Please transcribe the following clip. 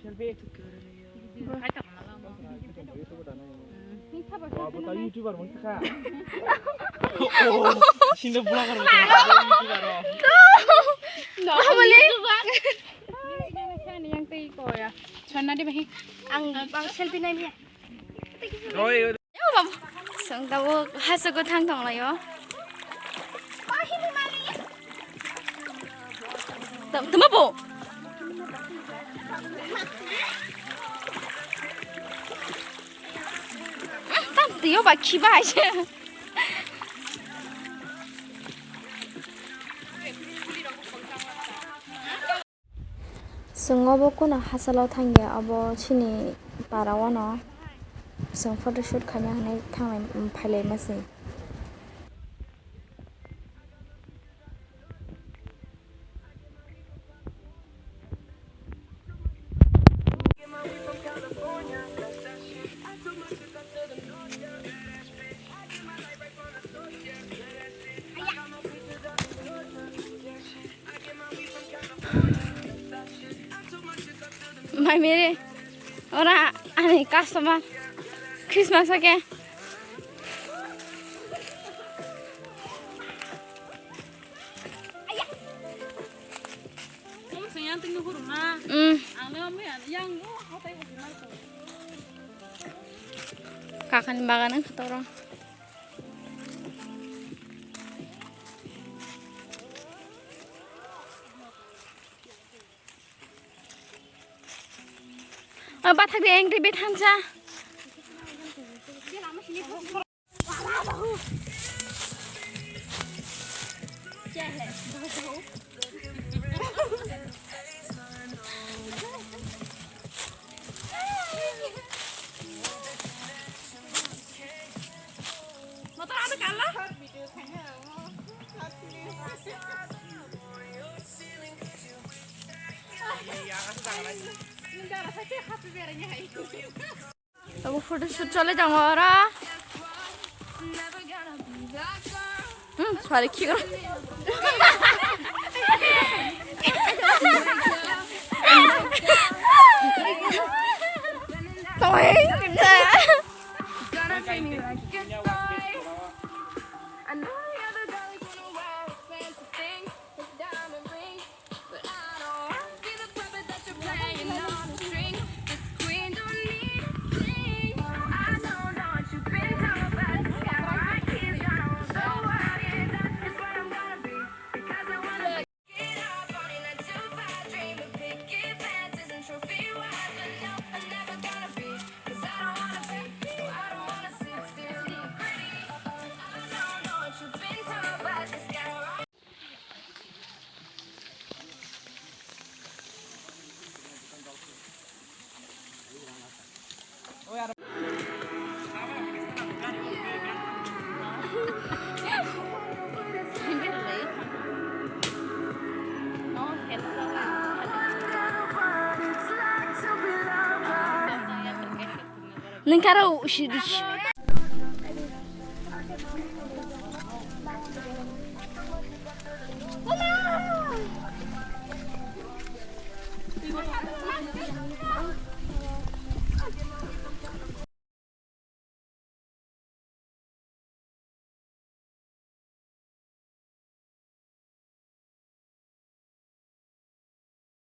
selfie Apa YouTuber mo ka? Sino vlogger mo? YouTuber mo. No. Mali. Yang tei ko ya. Chana di bahi. Ang selfie na niya. Oy. Yo bam. Sang daw haso ko thang thong layo. Tama po. Tiyo ba kiba aja. Sengobo kuna hasalau thangya abo chini parawono seng photoshoot khanya hanai thanglai phailai masi. Mai mere ora ani customer Christmas ake Sayang tinggal huruna. Ang lama yang hotai huruna. Kakan baganan katorong. Bathak de engri bethansa. Motor ada kala? Abu photoshoot chole jang ora. Sorry ki karo. Toy. Nengkara ushi